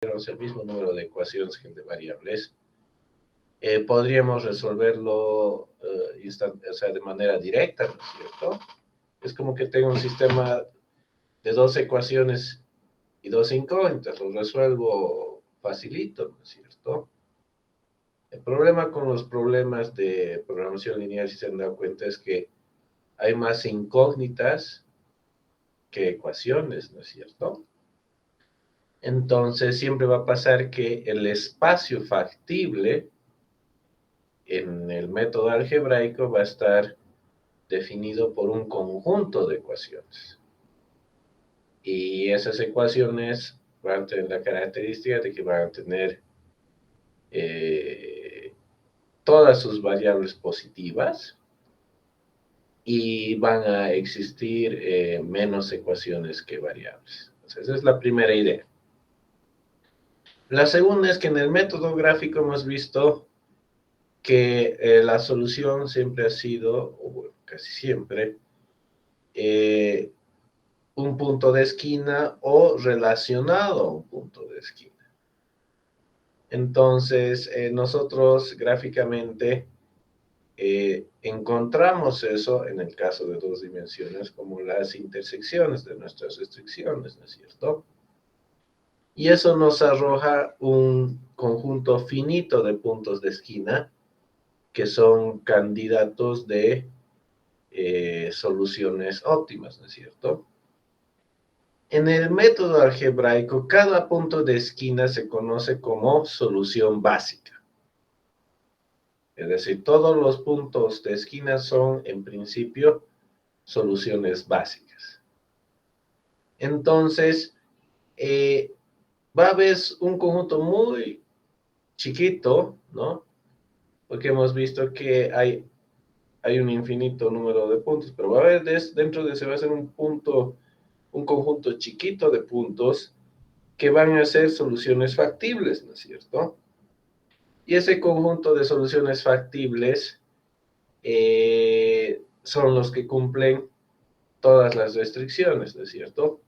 el mismo número de ecuaciones que el de variables, podríamos resolverlo o sea, de manera directa, ¿no es cierto? Es como que tengo un sistema de dos ecuaciones y dos incógnitas, lo resuelvo facilito, ¿no es cierto? El problema con los problemas de programación lineal, si se han dado cuenta, es que hay más incógnitas que ecuaciones, ¿no es cierto? Entonces siempre va a pasar que el espacio factible en el método algebraico va a estar definido por un conjunto de ecuaciones. Y esas ecuaciones van a tener la característica de que van a tener eh, todas sus variables positivas y van a existir menos ecuaciones que variables. Entonces, esa es la primera idea. La segunda es que en el método gráfico hemos visto que la solución siempre ha sido, o bueno, casi siempre, eh, un punto de esquina o relacionado a un punto de esquina. Entonces, nosotros gráficamente encontramos eso en el caso de dos dimensiones como las intersecciones de nuestras restricciones, ¿no es cierto? Y eso nos arroja un conjunto finito de puntos de esquina que son candidatos de soluciones óptimas, ¿no es cierto? En el método algebraico, cada punto de esquina se conoce como solución básica. Es decir, todos los puntos de esquina son, en principio, soluciones básicas. Entonces, va a haber un conjunto muy chiquito, ¿no? Porque hemos visto que hay un infinito número de puntos, pero va a haber dentro de ese va a ser un conjunto chiquito de puntos que van a ser soluciones factibles, ¿no es cierto? Y ese conjunto de soluciones factibles son los que cumplen todas las restricciones, ¿no es cierto?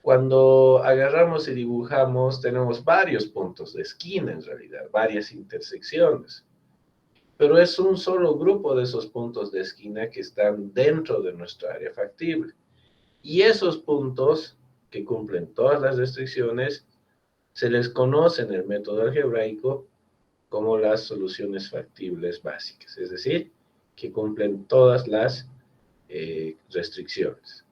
Cuando agarramos y dibujamos, tenemos varios puntos de esquina en realidad, varias intersecciones, pero es un solo grupo de esos puntos de esquina que están dentro de nuestra área factible. Y esos puntos que cumplen todas las restricciones se les conoce en el método algebraico como las soluciones factibles básicas, es decir, que cumplen todas las restricciones.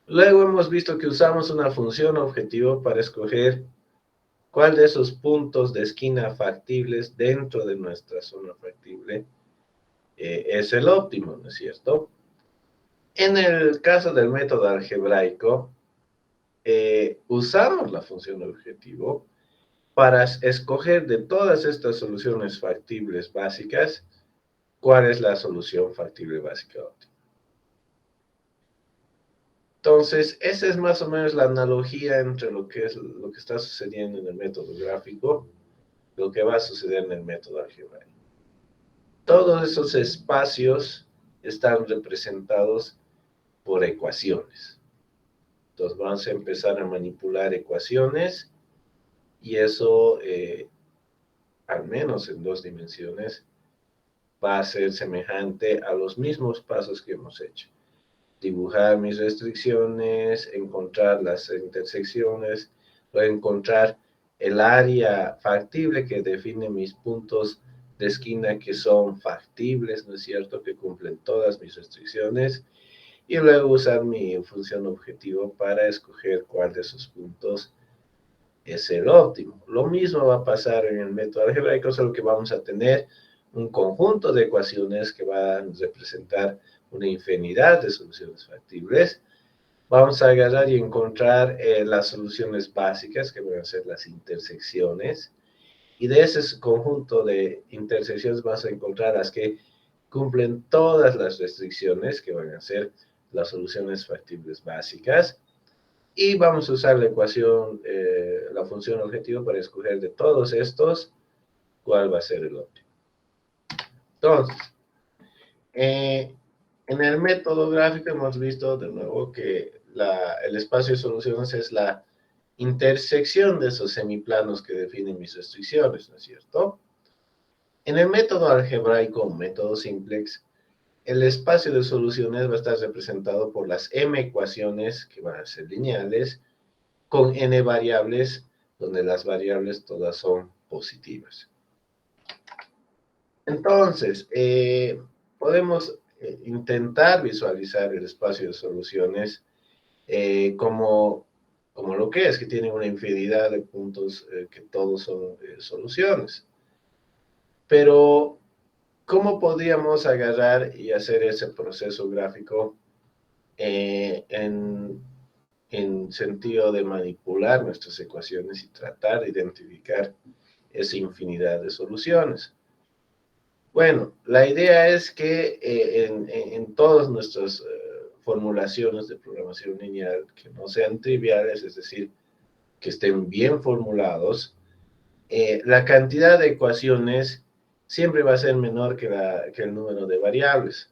Luego hemos visto que usamos una función objetivo para escoger cuál de esos puntos de esquina factibles dentro de nuestra zona factible es el óptimo, ¿no es cierto? En el caso del método algebraico, usamos la función objetivo para escoger de todas estas soluciones factibles básicas, cuál es la solución factible básica óptima. Entonces, esa es más o menos la analogía entre lo que está sucediendo en el método gráfico, lo que va a suceder en el método algebraico. Todos esos espacios están representados por ecuaciones. Entonces, vamos a empezar a manipular ecuaciones y eso, al menos en dos dimensiones, va a ser semejante a los mismos pasos que hemos hecho. Dibujar mis restricciones, encontrar las intersecciones, encontrar el área factible que define mis puntos de esquina que son factibles, ¿no es cierto?, que cumplen todas mis restricciones, y luego usar mi función objetivo para escoger cuál de esos puntos es el óptimo. Lo mismo va a pasar en el método algebraico, solo que vamos a tener un conjunto de ecuaciones que van a representar una infinidad de soluciones factibles. Vamos a agarrar y encontrar las soluciones básicas, que van a ser las intersecciones, y de ese conjunto de intersecciones vas a encontrar las que cumplen todas las restricciones, que van a ser las soluciones factibles básicas, y vamos a usar la ecuación, la función objetivo para escoger de todos estos cuál va a ser el óptimo. Entonces, en el método gráfico hemos visto de nuevo que el espacio de soluciones es la intersección de esos semiplanos que definen mis restricciones, ¿no es cierto? En el método algebraico, método simplex, el espacio de soluciones va a estar representado por las m ecuaciones, que van a ser lineales, con n variables, donde las variables todas son positivas. Entonces, podemos intentar visualizar el espacio de soluciones como lo que es, que tiene una infinidad de puntos que todos son soluciones. Pero, ¿cómo podríamos agarrar y hacer ese proceso gráfico en sentido de manipular nuestras ecuaciones y tratar de identificar esa infinidad de soluciones? Bueno, la idea es que en todas nuestras formulaciones de programación lineal que no sean triviales, es decir, que estén bien formulados, la cantidad de ecuaciones siempre va a ser menor que el número de variables.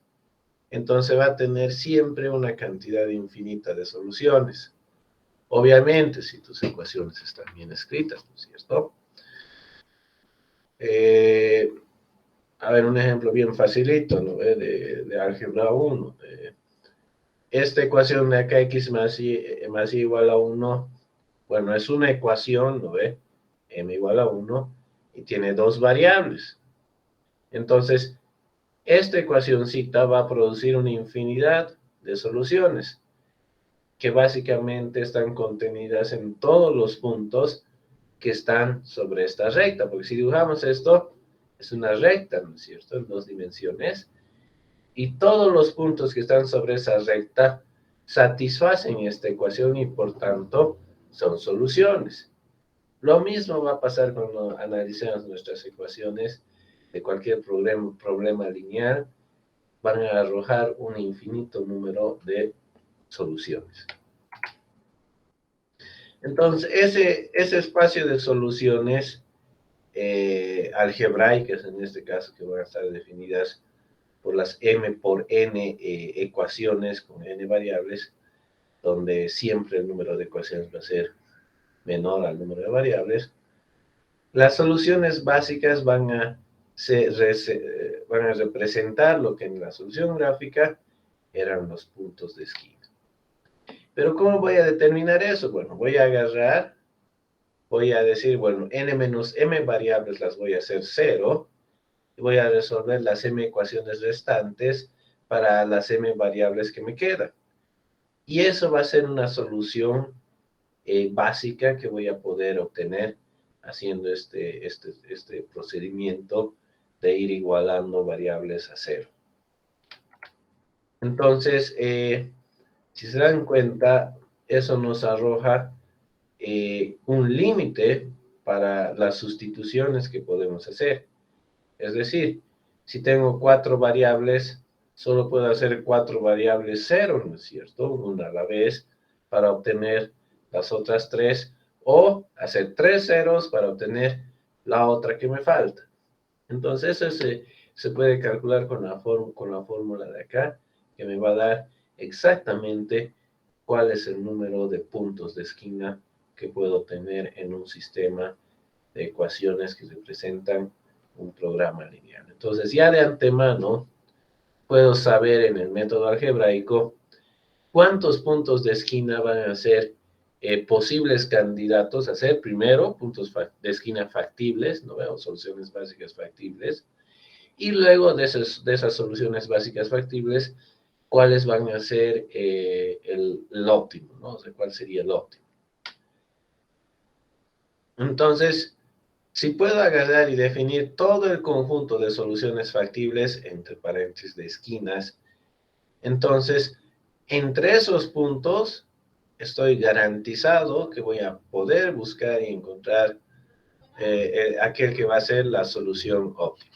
Entonces va a tener siempre una cantidad infinita de soluciones. Obviamente, si tus ecuaciones están bien escritas, ¿no es cierto? A ver, un ejemplo bien facilito, ¿no? De álgebra 1. Esta ecuación de acá, x más y igual a 1, bueno, es una ecuación, ¿no ve? M igual a 1, y tiene dos variables. Entonces, esta ecuacióncita va a producir una infinidad de soluciones, que básicamente están contenidas en todos los puntos que están sobre esta recta, porque si dibujamos esto, es una recta, ¿no es cierto?, en dos dimensiones, y todos los puntos que están sobre esa recta satisfacen esta ecuación y por tanto son soluciones. Lo mismo va a pasar cuando analicemos nuestras ecuaciones de cualquier problema lineal, van a arrojar un infinito número de soluciones. Entonces, ese espacio de soluciones algebraicas, en este caso, que van a estar definidas por las m por n ecuaciones con n variables, donde siempre el número de ecuaciones va a ser menor al número de variables, las soluciones básicas van a representar lo que en la solución gráfica eran los puntos de esquina. Pero ¿cómo voy a determinar eso? Bueno, voy a decir, bueno, n menos m variables las voy a hacer 0, y voy a resolver las m ecuaciones restantes para las m variables que me quedan. Y eso va a ser una solución básica que voy a poder obtener haciendo este procedimiento de ir igualando variables a 0. Entonces, si se dan cuenta, eso nos arroja un límite para las sustituciones que podemos hacer. Es decir, si tengo 4 variables, solo puedo hacer 4 variables 0, ¿no es cierto?, una a la vez, para obtener las otras 3, o hacer 3 ceros para obtener la otra que me falta. Entonces, eso se puede calcular con la fórmula de acá, que me va a dar exactamente cuál es el número de puntos de esquina que puedo tener en un sistema de ecuaciones que representan un programa lineal. Entonces, ya de antemano, puedo saber en el método algebraico cuántos puntos de esquina van a ser posibles candidatos a ser, primero, puntos de esquina factibles, ¿no veo? Soluciones básicas factibles, y luego de esas soluciones básicas factibles, cuáles van a ser el óptimo, ¿no? O sea, cuál sería el óptimo. Entonces, si puedo agarrar y definir todo el conjunto de soluciones factibles, entre paréntesis de esquinas, entonces, entre esos puntos, estoy garantizado que voy a poder buscar y encontrar aquel que va a ser la solución óptima.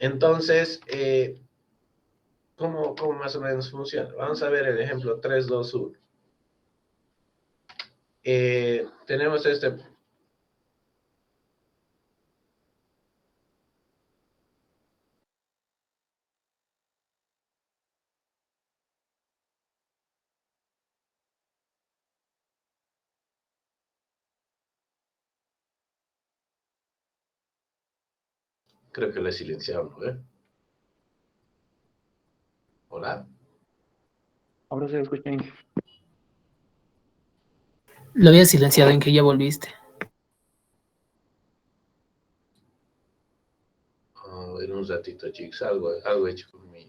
Entonces, ¿cómo más o menos funciona? Vamos a ver el ejemplo 3, 2, 1. Tenemos este Creo que lo he silenciado, ¿no? Hola. Ahora se escucha bien. Lo había silenciado en que ya volviste. En un ratito, chicos, algo hecho con mi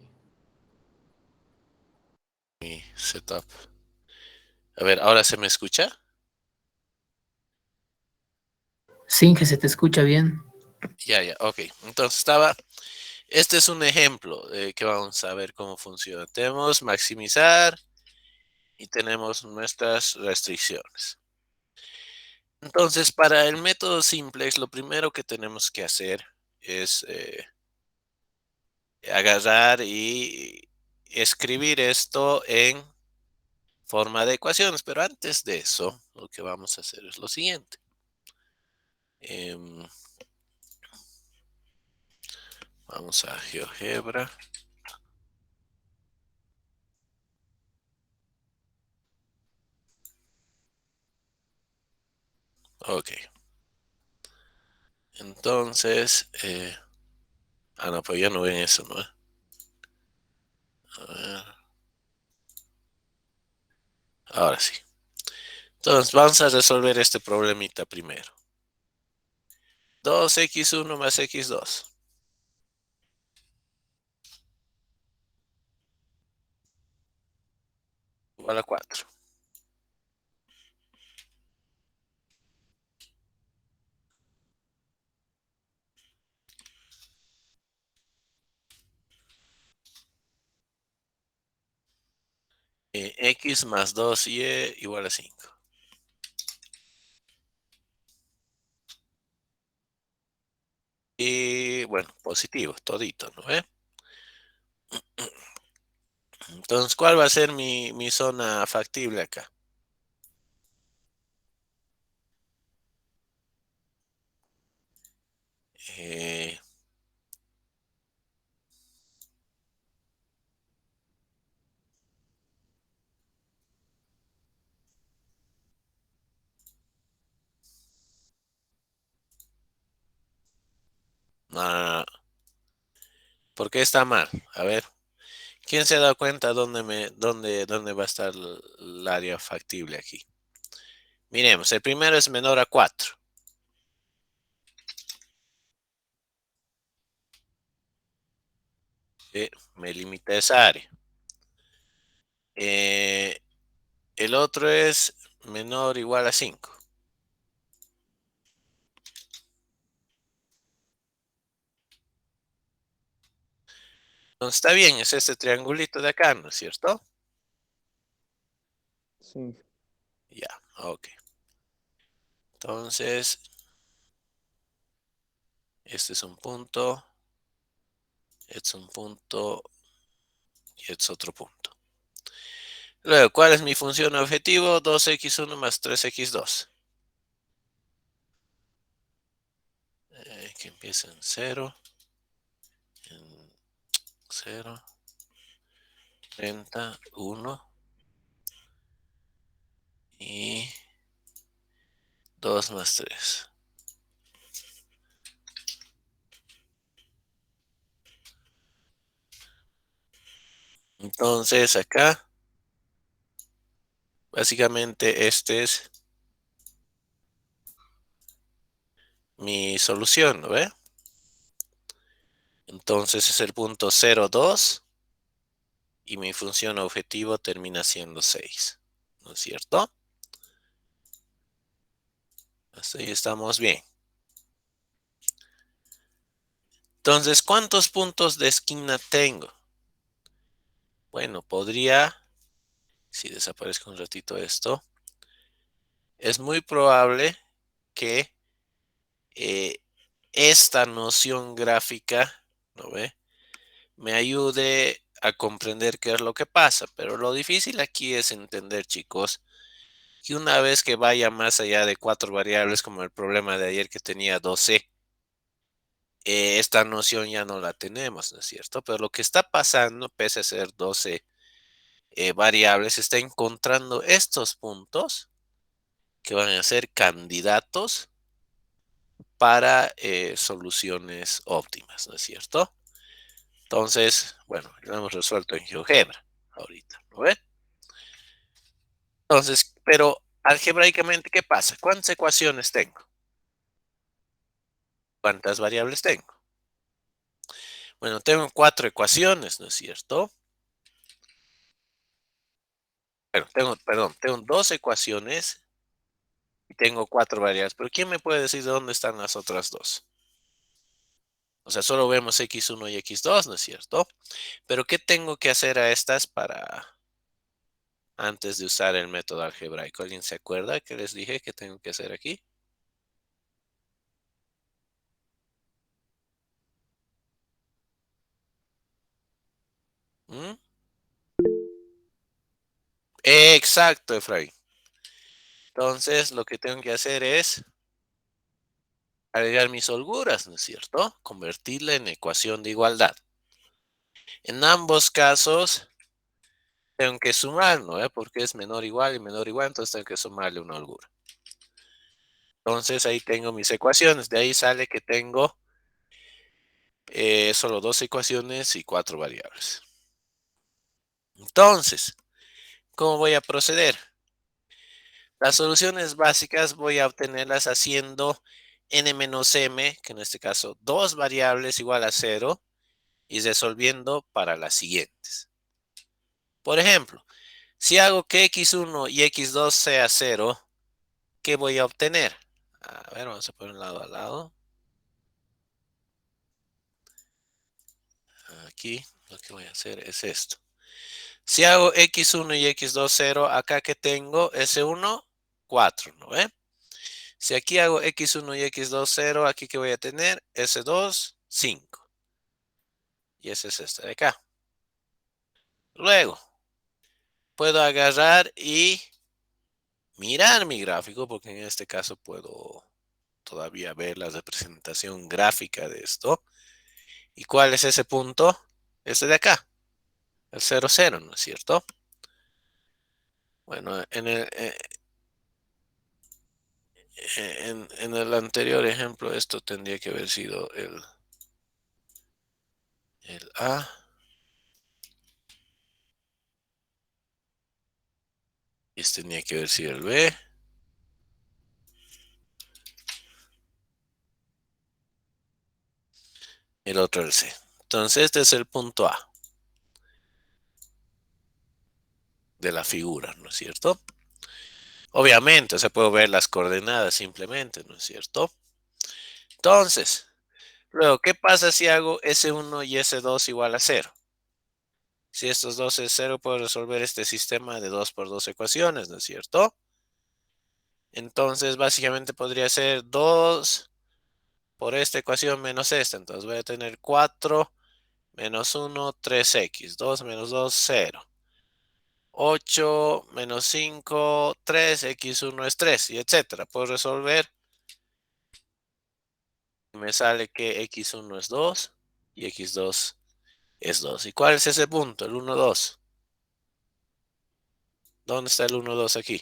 setup. A ver, ¿ahora se me escucha? Sin que se te escucha bien. Ya, ok. Entonces este es un ejemplo de que vamos a ver cómo funciona. Tenemos maximizar y tenemos nuestras restricciones. Entonces, para el método simplex, lo primero que tenemos que hacer es agarrar y escribir esto en forma de ecuaciones. Pero antes de eso, lo que vamos a hacer es lo siguiente. Vamos a GeoGebra. Ok. Entonces, no, pues ya no ven eso, ¿no? A ver. Ahora sí. Entonces, vamos a resolver este problemita primero. 2x1 más x2 igual a 4. X más 2y igual a 5. Y bueno, positivo, todito, ¿no ve? Entonces, ¿cuál va a ser mi zona factible acá? Eh, ah, ¿Por qué está mal? A ver, ¿quién se ha dado cuenta dónde va a estar el área factible aquí? Miremos, el primero es menor a 4. Me limita esa área. El otro es menor o igual a 5. Entonces está bien, es este triangulito de acá, ¿no es cierto? Sí. Ya, ok. Entonces, este es un punto, este es un punto y este es otro punto. Luego, ¿cuál es mi función objetivo? 2x1 más 3x2. Que empieza en 0, en 0, 30, 1 y 2 más 3. Entonces, acá, básicamente, este es mi solución, ¿no ve? Entonces es el punto 0, 2 y mi función objetivo termina siendo 6, ¿no es cierto? Hasta ahí estamos bien. Entonces, ¿cuántos puntos de esquina tengo? Bueno, podría, si desaparezco un ratito esto, es muy probable que eh, esta noción gráfica, ¿no ve?, me ayude a comprender qué es lo que pasa. Pero lo difícil aquí es entender, chicos, que una vez que vaya más allá de 4 variables, como el problema de ayer que tenía 12, esta noción ya no la tenemos, ¿no es cierto? Pero lo que está pasando, pese a ser 12 variables, está encontrando estos puntos que van a ser candidatos para soluciones óptimas, ¿no es cierto? Entonces, bueno, lo hemos resuelto en GeoGebra ahorita, ¿no ven? Entonces, pero algebraicamente, ¿qué pasa? ¿Cuántas ecuaciones tengo? ¿Cuántas variables tengo? Bueno, tengo 4 ecuaciones, ¿no es cierto? Bueno, tengo 2 ecuaciones y tengo 4 variables, pero ¿quién me puede decir de dónde están las otras 2? O sea, solo vemos x1 y x2, ¿no es cierto? Pero ¿qué tengo que hacer a estas para antes de usar el método algebraico? ¿Alguien se acuerda que les dije que tengo que hacer aquí? ¿Mm? Exacto, Efraín. Entonces, lo que tengo que hacer es agregar mis holguras, ¿no es cierto? Convertirla en ecuación de igualdad. En ambos casos, tengo que sumar, ¿no? Porque es menor o igual y menor o igual, entonces tengo que sumarle una holgura. Entonces, ahí tengo mis ecuaciones. De ahí sale que tengo solo 2 ecuaciones y 4 variables. Entonces, ¿cómo voy a proceder? Las soluciones básicas voy a obtenerlas haciendo n-m, que en este caso 2 variables igual a 0, y resolviendo para las siguientes. Por ejemplo, si hago que x1 y x2 sea 0, ¿qué voy a obtener? A ver, vamos a poner lado a lado. Aquí lo que voy a hacer es esto. Si hago x1 y x2 0, acá que tengo s1, 4, ¿no ve? Si aquí hago x1 y x2 0, aquí que voy a tener s2, 5. Y ese es este de acá. Luego, puedo agarrar y mirar mi gráfico, porque en este caso puedo todavía ver la representación gráfica de esto. ¿Y cuál es ese punto? Este de acá, el 0, 0, ¿no es cierto? Bueno, en el anterior ejemplo, esto tendría que haber sido el A. Y este tenía que haber sido el B. El otro el C. Entonces, este es el punto A de la figura, ¿no es cierto? Obviamente, se puede ver las coordenadas simplemente, ¿no es cierto? Entonces, luego, ¿qué pasa si hago S1 y S2 igual a 0? Si estos dos es 0, puedo resolver este sistema de 2 por 2 ecuaciones, ¿no es cierto? Entonces, básicamente podría ser 2 por esta ecuación menos esta. Entonces, voy a tener 4 menos 1, 3x. 2 menos 2, 0. 8 menos 5, 3, x1 es 3, y etcétera. Puedo resolver. Me sale que x1 es 2 y x2 es 2. ¿Y cuál es ese punto? El 1, 2. ¿Dónde está el 1, 2 aquí?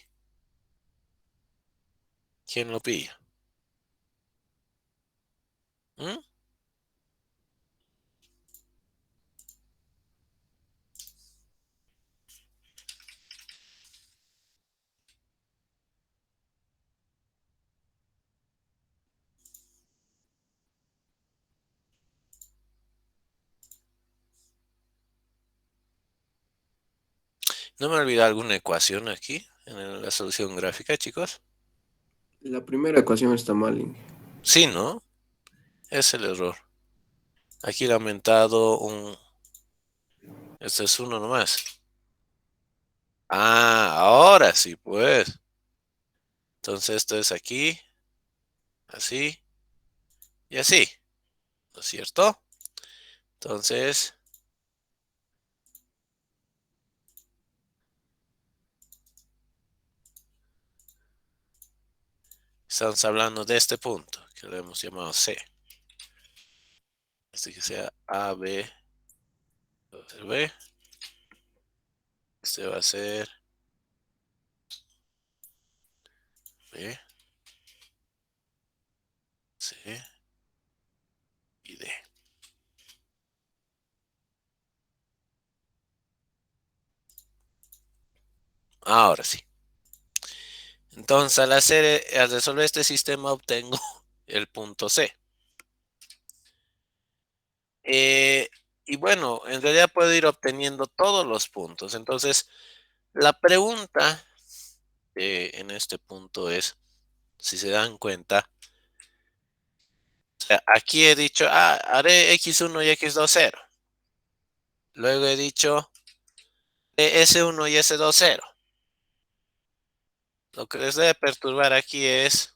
¿Quién lo pilla? ¿Mm? ¿No me olvidé alguna ecuación aquí en la solución gráfica, chicos? La primera ecuación está mal, Inge. Sí, ¿no? Es el error. Aquí le ha aumentado un... Este es uno nomás. Ah, ahora sí, pues. Entonces esto es aquí, así y así, ¿no es cierto? Entonces, estamos hablando de este punto, que lo hemos llamado C. Este que sea A, B, va a ser B. Este va a ser B, C. C y D. Ahora sí. Entonces, al resolver este sistema, obtengo el punto C. Y bueno, en realidad puedo ir obteniendo todos los puntos. Entonces, la pregunta en este punto es, si se dan cuenta, o sea, aquí he dicho, haré x1 y x2 0. Luego he dicho S1 y S2 0. Lo que les debe perturbar aquí es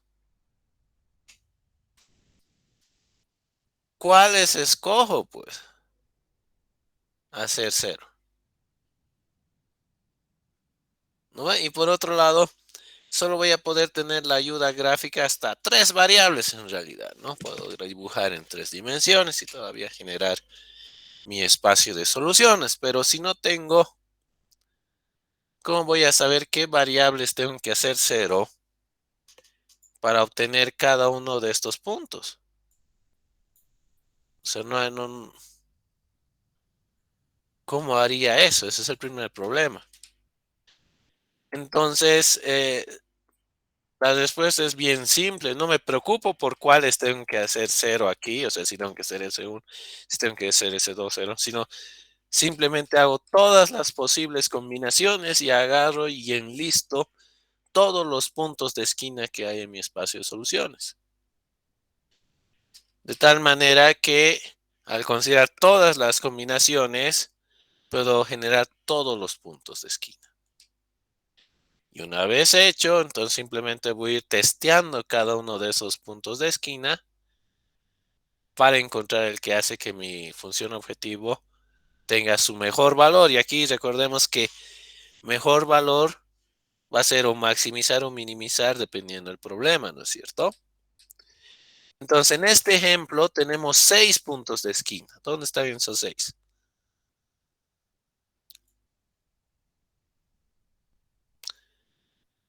¿cuáles escojo? Pues hacer 0. ¿No? Y por otro lado, solo voy a poder tener la ayuda gráfica hasta 3 variables en realidad, ¿no? Puedo dibujar en 3 dimensiones y todavía generar mi espacio de soluciones, pero si no tengo, ¿cómo voy a saber qué variables tengo que hacer 0 para obtener cada uno de estos puntos? O sea, ¿cómo haría eso? Ese es el primer problema. Entonces, la respuesta es bien simple. No me preocupo por cuáles tengo que hacer 0 aquí, o sea, si tengo que hacer S1, si tengo que hacer S2 0, sino simplemente hago todas las posibles combinaciones y agarro y enlisto todos los puntos de esquina que hay en mi espacio de soluciones. De tal manera que al considerar todas las combinaciones, puedo generar todos los puntos de esquina. Y una vez hecho, entonces simplemente voy a ir testeando cada uno de esos puntos de esquina para encontrar el que hace que mi función objetivo tenga su mejor valor. Y aquí recordemos que mejor valor va a ser o maximizar o minimizar dependiendo del problema, ¿no es cierto? Entonces, en este ejemplo tenemos 6 puntos de esquina. ¿Dónde están esos 6?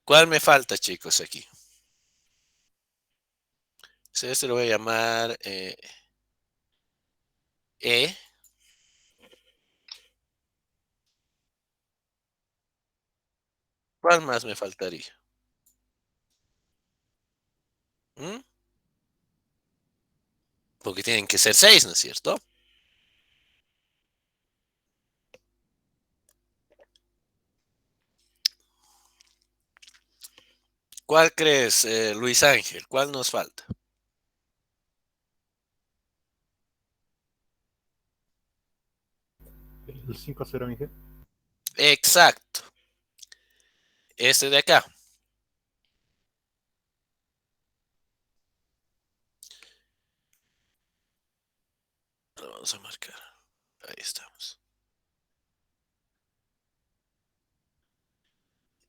¿Cuál me falta, chicos, aquí? Este lo voy a llamar E. ¿Cuál más me faltaría? ¿Mm? Porque tienen que ser 6, ¿no es cierto? ¿Cuál crees, Luis Ángel? ¿Cuál nos falta? El 5-0 Inge. Exacto. Este de acá. Lo vamos a marcar. Ahí estamos.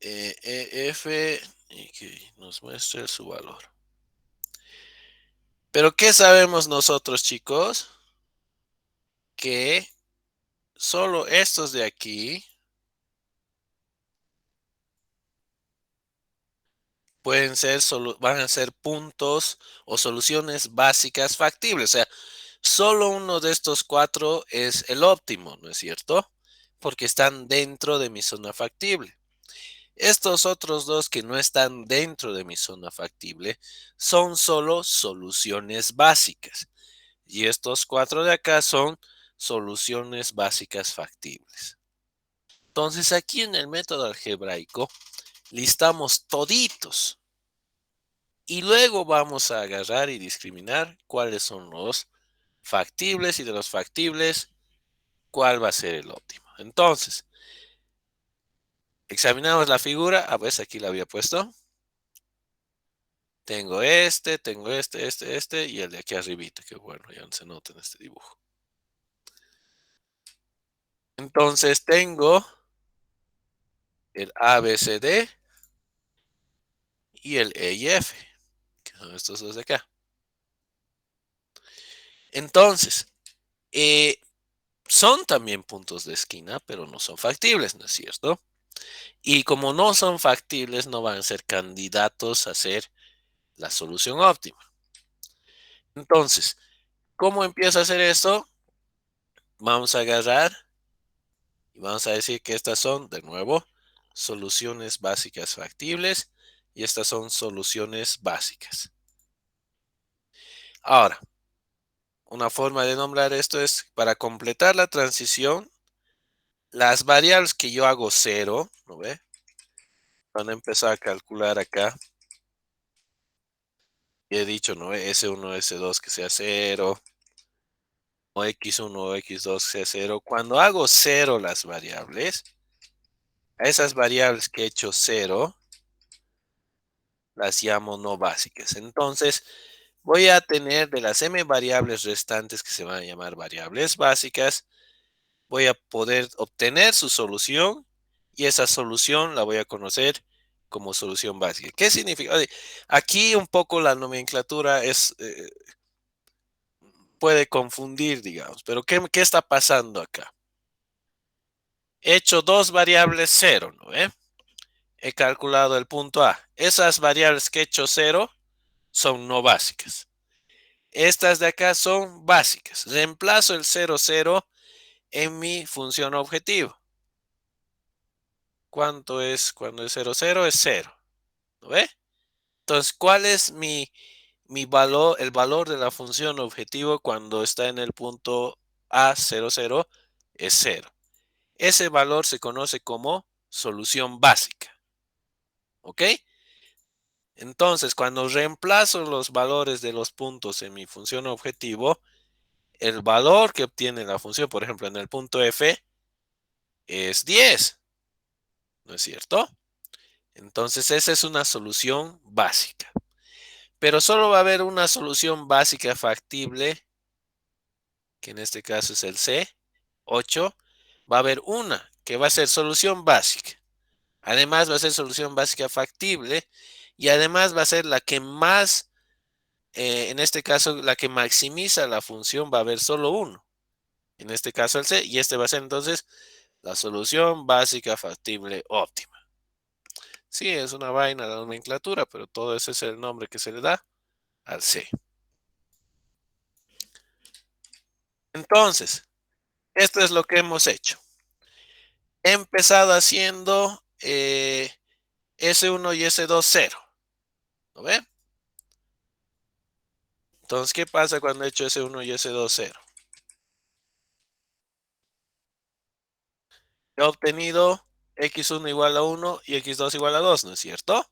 F y que nos muestre su valor. Pero ¿qué sabemos nosotros, chicos? Que solo estos de aquí van a ser puntos o soluciones básicas factibles. O sea, solo uno de estos 4 es el óptimo, ¿no es cierto? Porque están dentro de mi zona factible. Estos otros 2 que no están dentro de mi zona factible son solo soluciones básicas. Y estos 4 de acá son soluciones básicas factibles. Entonces aquí en el método algebraico listamos toditos. Y luego vamos a agarrar y discriminar cuáles son los factibles y de los factibles, cuál va a ser el óptimo. Entonces, examinamos la figura. A ver, aquí la había puesto. Tengo este y el de aquí arribita, que bueno, ya no se nota en este dibujo. Entonces tengo el A, B, C, D y el E y F, que son estos dos de acá. Entonces, son también puntos de esquina, pero no son factibles, ¿no es cierto? Y como no son factibles, no van a ser candidatos a ser la solución óptima. Entonces, ¿cómo empiezo a hacer esto? Vamos a agarrar y vamos a decir que estas son, de nuevo, soluciones básicas factibles y estas son soluciones básicas. Ahora, una forma de nombrar esto es para completar la transición, las variables que yo hago cero, ¿no ve? Van a empezar a calcular acá. Y he dicho, ¿no? S1, S2 que sea 0, o X1 o X2 sea 0. Cuando hago 0 las variables, a esas variables que he hecho 0, las llamo no básicas. Entonces, voy a tener de las m variables restantes que se van a llamar variables básicas, voy a poder obtener su solución y esa solución la voy a conocer como solución básica. ¿Qué significa? Oye, aquí un poco la nomenclatura es... puede confundir, digamos. Pero ¿qué está pasando acá? He hecho dos variables 0, ¿no? He calculado el punto A. Esas variables que he hecho 0 son no básicas. Estas de acá son básicas. Reemplazo el 0, 0 en mi función objetivo. ¿Cuánto es cuando es 0, 0? Es 0. ¿No ve? Entonces, ¿cuál es mi valor, el valor de la función objetivo cuando está en el punto A, 0, 0? Es 0. Ese valor se conoce como solución básica. ¿Ok? Entonces, cuando reemplazo los valores de los puntos en mi función objetivo, el valor que obtiene la función, por ejemplo, en el punto F, es 10. ¿No es cierto? Entonces, esa es una solución básica. Pero solo va a haber una solución básica factible, que en este caso es el C, 8. Va a haber una que va a ser solución básica. Además va a ser solución básica factible y además va a ser la que más, en este caso, la que maximiza la función, va a haber solo uno. En este caso el C, y este va a ser entonces la solución básica factible óptima. Sí, es una vaina la nomenclatura, pero todo ese es el nombre que se le da al C. Entonces, esto es lo que hemos hecho. He empezado haciendo S1 y S2 0. ¿Lo ven? Entonces, ¿qué pasa cuando he hecho S1 y S2 0? He obtenido X1 igual a 1 y X2 igual a 2, ¿no es cierto?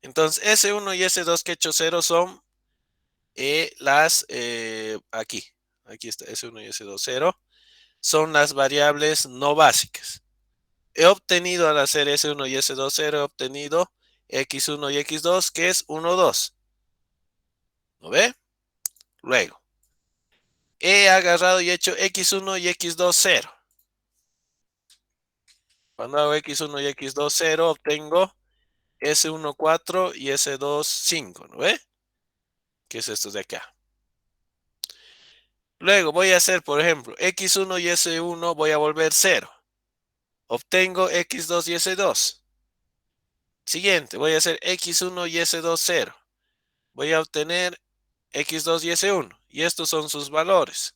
Entonces, S1 y S2 que he hecho 0 son aquí está S1 y S2 0, son las variables no básicas. He obtenido al hacer S1 y S2 0, he obtenido X1 y X2, que es 1, 2. ¿No ve? Luego, he agarrado y hecho X1 y X2 0. Cuando hago X1 y X2 0, obtengo S1 4 y S2 5, ¿no ve? Que es esto de acá. Luego voy a hacer, por ejemplo, X1 y S1 voy a volver 0. Obtengo X2 y S2. Siguiente, voy a hacer X1 y S2 0. Voy a obtener X2 y S1. Y estos son sus valores.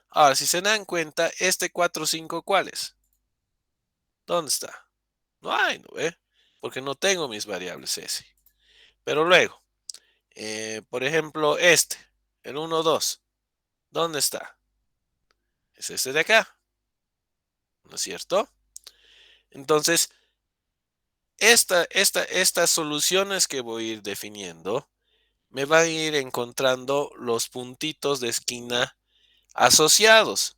Ahora, si se dan cuenta, este 4, 5, ¿cuál es? ¿Dónde está? No hay, ¿no ve? Porque no tengo mis variables S. Pero luego, por ejemplo, el 1, 2. ¿Dónde está? Es este de acá. ¿No es cierto? Entonces, estas soluciones que voy a ir definiendo me van a ir encontrando los puntitos de esquina asociados.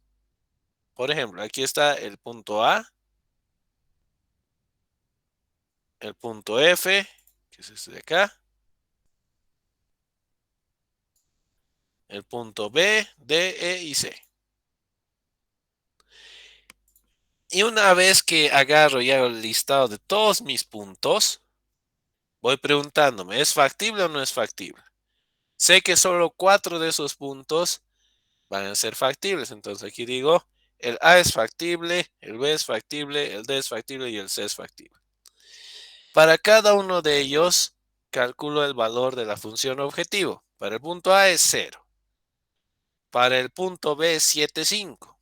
Por ejemplo, aquí está el punto A, el punto F, que es este de acá, el punto B, D, E y C. Y una vez que agarro y hago el listado de todos mis puntos, voy preguntándome, ¿es factible o no es factible? Sé que solo 4 de esos puntos van a ser factibles. Entonces aquí digo, el A es factible, el B es factible, el D es factible y el C es factible. Para cada uno de ellos, calculo el valor de la función objetivo. Para el punto A es 0. Para el punto B es 7,5.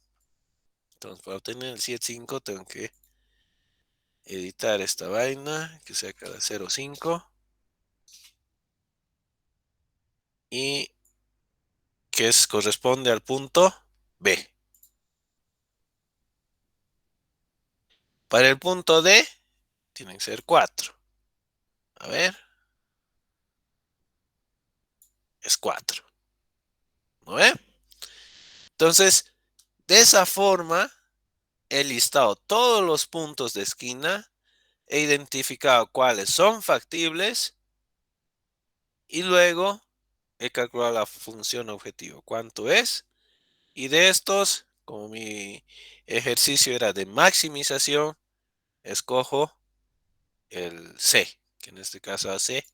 Entonces, para obtener el 7,5 tengo que editar esta vaina, que sea cada 0,5. Y que corresponde al punto B. Para el punto D, tienen que ser 4. A ver. Es 4. ¿No ve? Entonces, de esa forma, he listado todos los puntos de esquina, he identificado cuáles son factibles y luego he calculado la función objetivo. ¿Cuánto es? Y de estos, como mi ejercicio era de maximización, escojo el C, que en este caso hace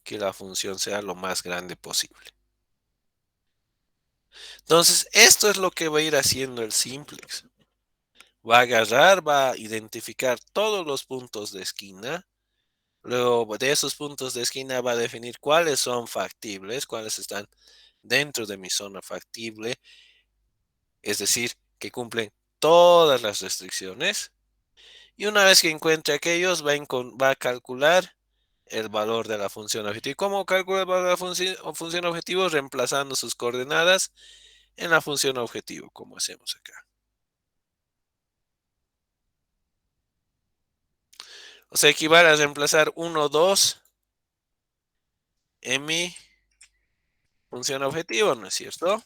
que la función sea lo más grande posible. Entonces, esto es lo que va a ir haciendo el simplex. Va a agarrar, va a identificar todos los puntos de esquina. Luego de esos puntos de esquina va a definir cuáles son factibles, cuáles están dentro de mi zona factible. Es decir, que cumplen todas las restricciones. Y una vez que encuentre aquellos, va a calcular el valor de la función objetivo. ¿Cómo calcula el valor de la función objetivo? Reemplazando sus coordenadas en la función objetivo, como hacemos acá. O sea, equivale a reemplazar 1, 2 en mi función objetivo, ¿no es cierto?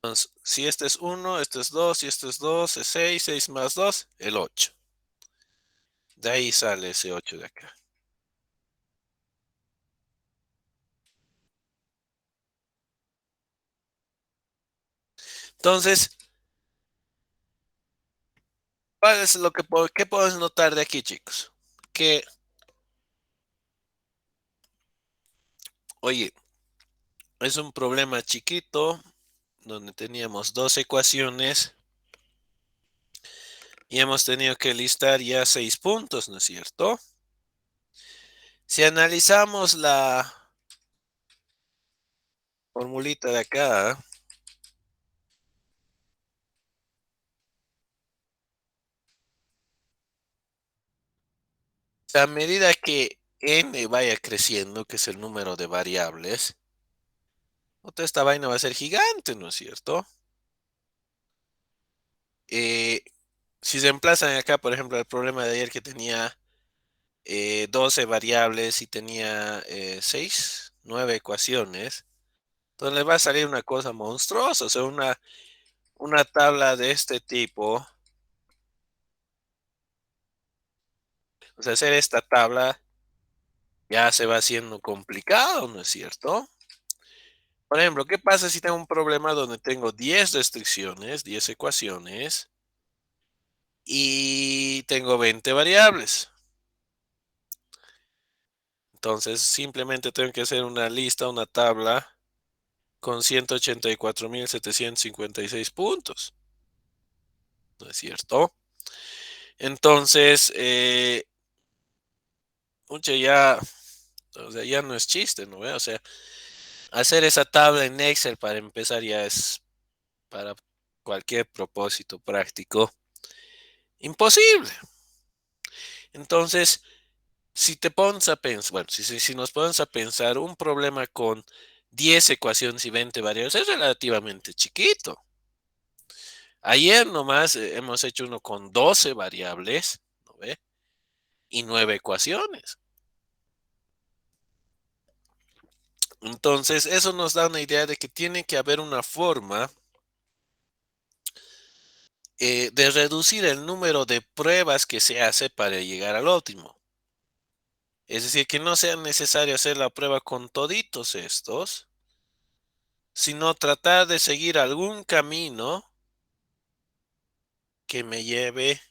Entonces, si este es 1, este es 2, y este es 2, es 6, 6 más 2, el 8. De ahí sale ese 8 de acá. Entonces, ¿cuál es qué podemos notar de aquí, chicos? Que, oye, es un problema chiquito donde teníamos dos ecuaciones y hemos tenido que listar ya 6 puntos, ¿no es cierto? Si analizamos la formulita de acá, a medida que n vaya creciendo, que es el número de variables, esta vaina va a ser gigante, ¿no es cierto? Si reemplazan acá, por ejemplo, el problema de ayer que tenía 12 variables y tenía 6, 9 ecuaciones, entonces le va a salir una cosa monstruosa, o sea, una tabla de este tipo. O sea, hacer esta tabla ya se va haciendo complicado, ¿no es cierto? Por ejemplo, ¿qué pasa si tengo un problema donde tengo 10 restricciones, 10 ecuaciones y tengo 20 variables? Entonces, simplemente tengo que hacer una lista, una tabla con 184,756 puntos, ¿no es cierto? Entonces, ya, o sea, ya no es chiste, ¿no? O sea, hacer esa tabla en Excel para empezar ya es para cualquier propósito práctico imposible. Entonces, si te pones a pensar, bueno, si nos ponemos a pensar, un problema con 10 ecuaciones y 20 variables es relativamente chiquito. Ayer nomás hemos hecho uno con 12 variables, ¿no ve? Y 9 ecuaciones. Entonces, eso nos da una idea de que tiene que haber una forma de reducir el número de pruebas que se hace para llegar al óptimo. Es decir, que no sea necesario hacer la prueba con toditos estos, sino tratar de seguir algún camino que me lleve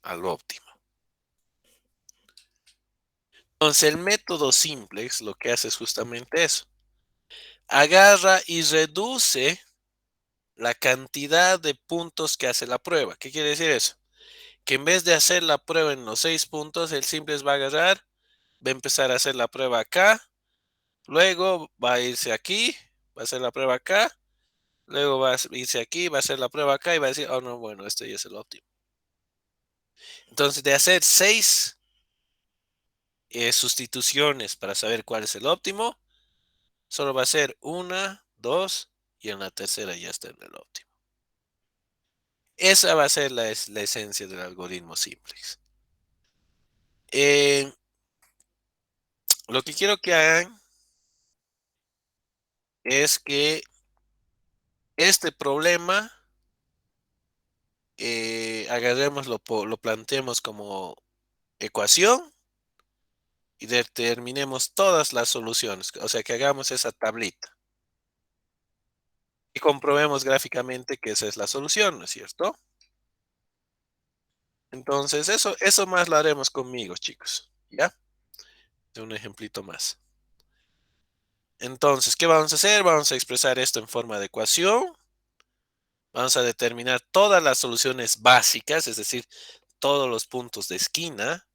al óptimo. Entonces, el método simplex lo que hace es justamente eso. Agarra y reduce la cantidad de puntos que hace la prueba. ¿Qué quiere decir eso? Que en vez de hacer la prueba en los 6 puntos, el simples va a agarrar, va a empezar a hacer la prueba acá, luego va a irse aquí, va a hacer la prueba acá, luego va a irse aquí, va a hacer la prueba acá y va a decir, oh no, bueno, este ya es el óptimo. Entonces, de hacer 6 sustituciones para saber cuál es el óptimo, solo va a ser 1, 2 y en la tercera ya está en el óptimo. Esa va a ser la esencia del algoritmo simplex. Lo que quiero que hagan es que este problema agarremos, lo planteemos como ecuación y determinemos todas las soluciones. O sea, que hagamos esa tablita. Y comprobemos gráficamente que esa es la solución, ¿no es cierto? Entonces, eso más lo haremos conmigo, chicos. ¿Ya? Un ejemplito más. Entonces, ¿qué vamos a hacer? Vamos a expresar esto en forma de ecuación. Vamos a determinar todas las soluciones básicas, es decir, todos los puntos de esquina.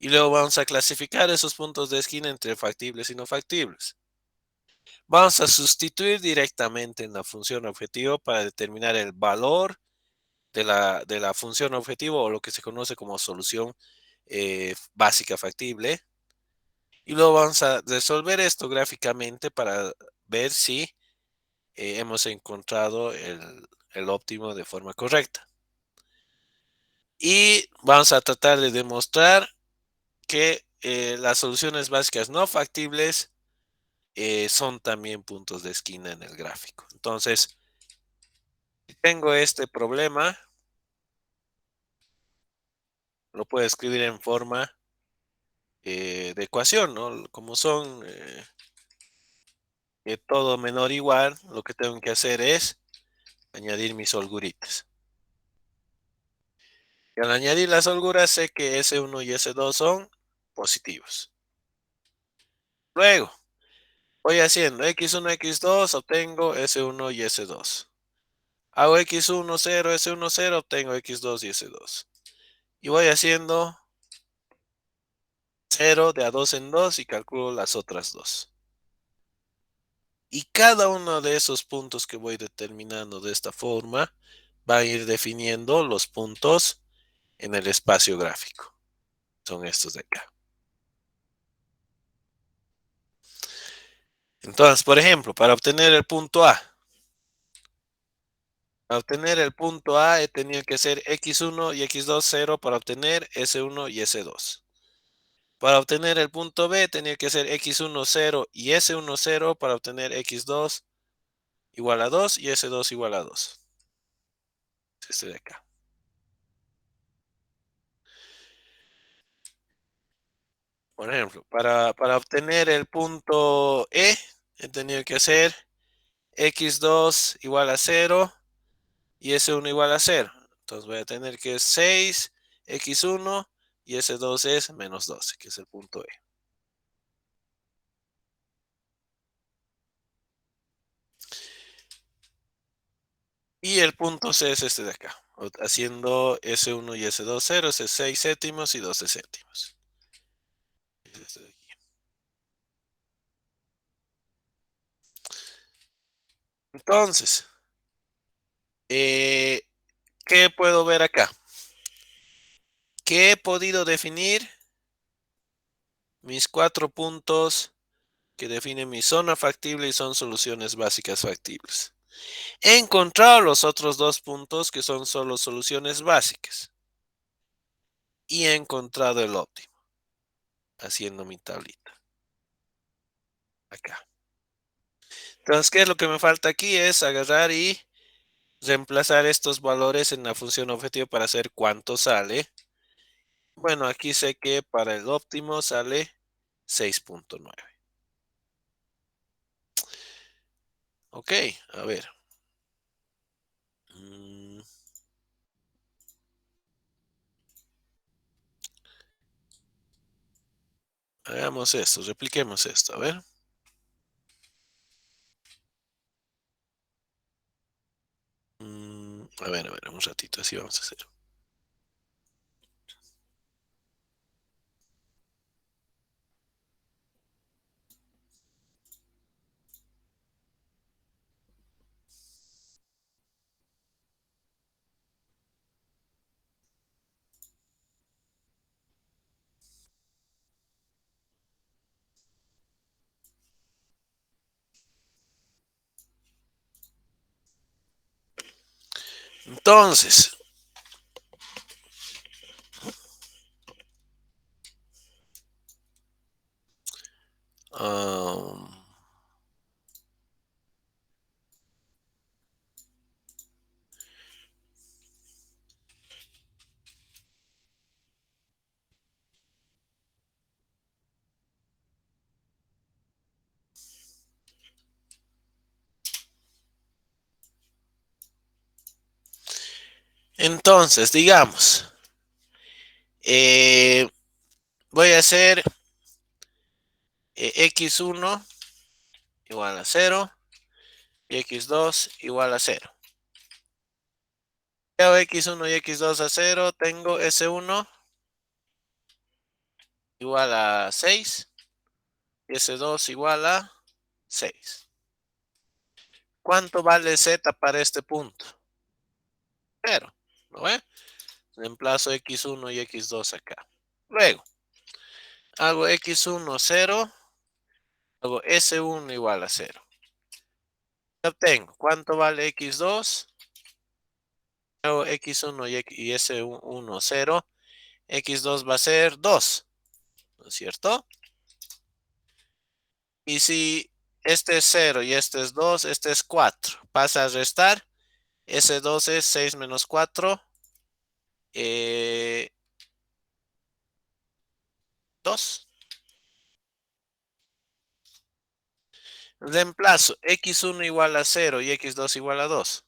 Y luego vamos a clasificar esos puntos de esquina entre factibles y no factibles. Vamos a sustituir directamente en la función objetivo para determinar el valor de la función objetivo o lo que se conoce como solución básica factible. Y luego vamos a resolver esto gráficamente para ver si hemos encontrado el óptimo de forma correcta. Y vamos a tratar de demostrar que las soluciones básicas no factibles son también puntos de esquina en el gráfico. Entonces, si tengo este problema, lo puedo escribir en forma de ecuación, ¿no? Como son todo menor o igual, lo que tengo que hacer es añadir mis holguritas. Y al añadir las holguras sé que S1 y S2 son positivos. Luego, voy haciendo X1, X2, obtengo S1 y S2. Hago X1, 0, S1, 0, obtengo X2 y S2. Y voy haciendo 0 de a 2 en 2 y calculo las otras dos. Y cada uno de esos puntos que voy determinando de esta forma va a ir definiendo los puntos en el espacio gráfico. Son estos de acá. Entonces, por ejemplo, para obtener el punto A, he tenido que hacer X1 y X2, 0 para obtener S1 y S2. Para obtener el punto B, tenía que hacer X1, 0 y S1, 0 para obtener X2 igual a 2 y S2 igual a 2. Este de acá. Por ejemplo, para obtener el punto E, he tenido que hacer X2 igual a 0 y S1 igual a 0. Entonces voy a tener que 6 X1 y S2 es menos 12, que es el punto E. Y el punto C es este de acá. Haciendo S1 y S2 ceros es 6 séptimos y 12 séptimos. Es este de aquí. Entonces, ¿qué puedo ver acá? Que he podido definir mis 4 puntos que definen mi zona factible y son soluciones básicas factibles. He encontrado los otros 2 puntos que son solo soluciones básicas. Y he encontrado el óptimo. Haciendo mi tablita. Acá. Entonces, ¿qué es lo que me falta aquí? Es agarrar y reemplazar estos valores en la función objetivo para hacer cuánto sale. Bueno, aquí sé que para el óptimo sale 6.9. Ok, a ver. Hagamos esto, repliquemos esto, a ver. A ver, un ratito, así vamos a hacer. Entonces, um, entonces, digamos, eh, voy a hacer x1 igual a 0 y x2 igual a 0. Hago x1 y x2 a 0, tengo s1 igual a 6 y s2 igual a 6. ¿Cuánto vale z para este punto? 0. ¿No ve? Reemplazo x1 y x2 acá. Luego, hago x1 0, hago s1 igual a 0. Obtengo, ¿cuánto vale x2? Hago x1 y s1 0. X2 va a ser 2, ¿no es cierto? Y si este es 0 y este es 2, este es 4. Pasa a restar. S2 es 6 menos 4. 2. Reemplazo x1 igual a 0 y x2 igual a 2.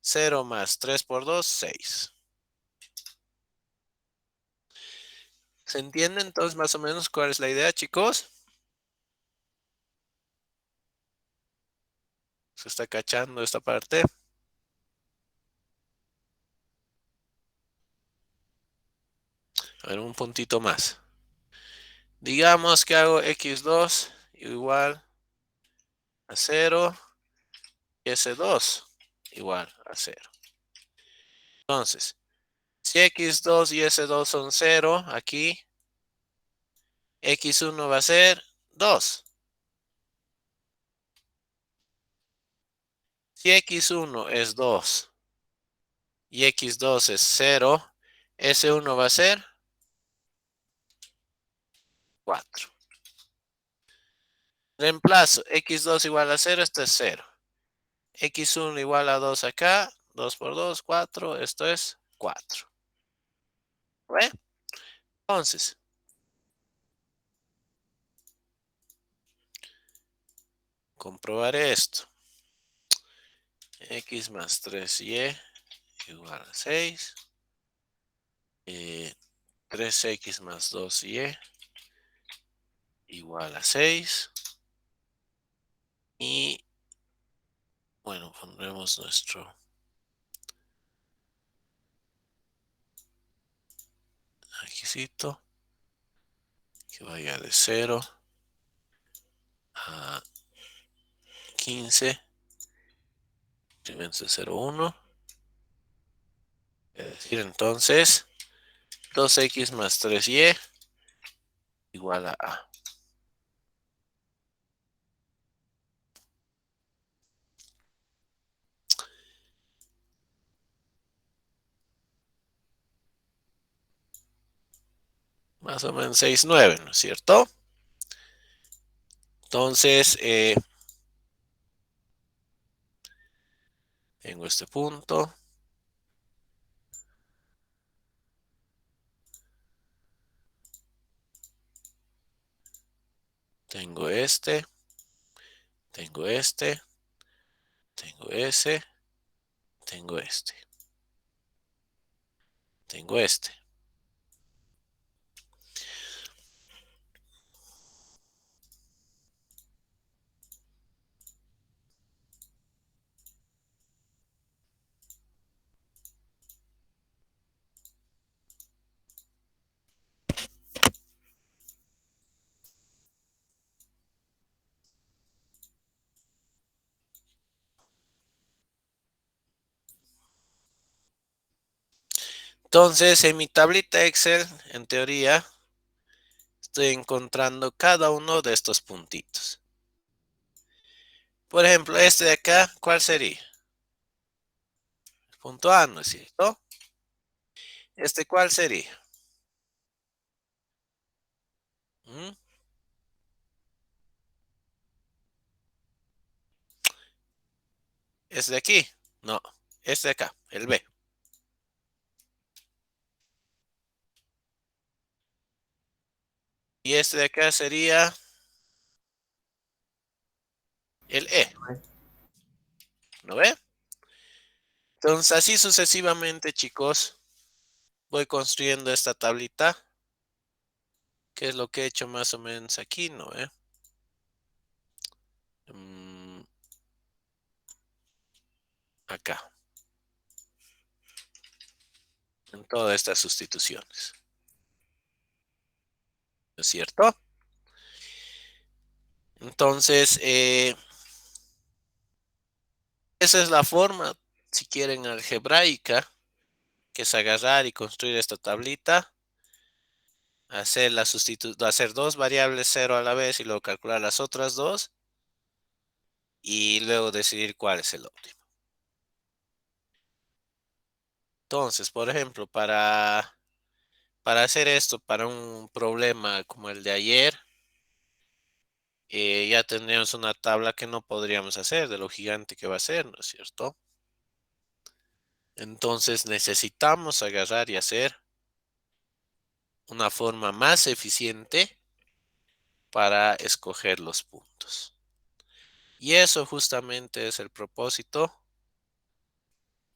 0 más 3 por 2, 6. ¿Se entiende entonces más o menos cuál es la idea, chicos? ¿Se está cachando esta parte? A ver, un puntito más. Digamos que hago x2 igual a 0 y s2 igual a 0. Entonces, si x2 y s2 son 0, aquí x1 va a ser 2. Si x1 es 2 y x2 es 0, s1 va a ser 4. Reemplazo x2 igual a 0, esto es 0. x1 igual a 2 acá, 2 por 2, 4, esto es 4. ¿Ve? Entonces, comprobaré esto. X más 3y igual a 6. 3x más 2y igual a 6. Y bueno, pondremos nuestro requisito que vaya de 0 a 15 incremento de 0,1. Es decir, entonces 2x más 3y igual a A. Más o menos 6,9, ¿no es cierto? Entonces, tengo este punto. Tengo este. Tengo este. Tengo ese. Tengo este. Tengo este. Entonces, en mi tablita Excel, en teoría, estoy encontrando cada uno de estos puntitos. Por ejemplo, este de acá, ¿cuál sería? Punto A, ¿no es cierto? ¿Este cuál sería? ¿Mm? ¿Este de aquí? No, este de acá, el B. Y este de acá sería el E. ¿Lo ve? Entonces, así sucesivamente, chicos, voy construyendo esta tablita, que es lo que he hecho más o menos aquí, ¿no? Mm, acá, en todas estas sustituciones. ¿No es cierto? Entonces, esa es la forma, si quieren, algebraica, que es agarrar y construir esta tablita, hacer dos variables 0 a la vez y luego calcular las otras dos y luego decidir cuál es el óptimo. Entonces, por ejemplo, para hacer esto, para un problema como el de ayer, ya tendríamos una tabla que no podríamos hacer de lo gigante que va a ser, ¿no es cierto? Entonces necesitamos agarrar y hacer una forma más eficiente para escoger los puntos. Y eso justamente es el propósito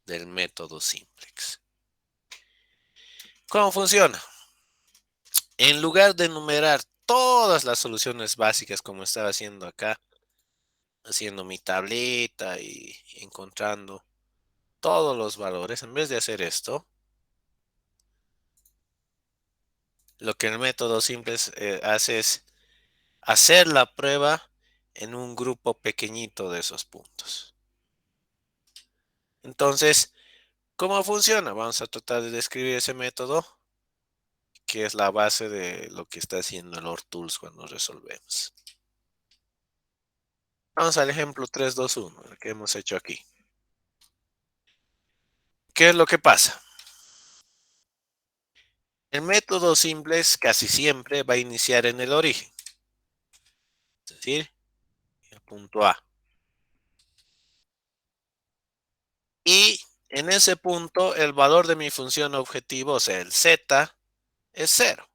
del método simplex. ¿Cómo funciona? En lugar de enumerar todas las soluciones básicas como estaba haciendo acá, haciendo mi tablita y encontrando todos los valores, en vez de hacer esto, lo que el método simplex hace es hacer la prueba en un grupo pequeñito de esos puntos. Entonces, ¿cómo funciona? Vamos a tratar de describir ese método, que es la base de lo que está haciendo el OR-Tools cuando resolvemos. Vamos al ejemplo 321, el que hemos hecho aquí. ¿Qué es lo que pasa? El método simplex casi siempre va a iniciar en el origen, es decir, el punto A. Y en ese punto el valor de mi función objetivo, o sea, el z, es 0.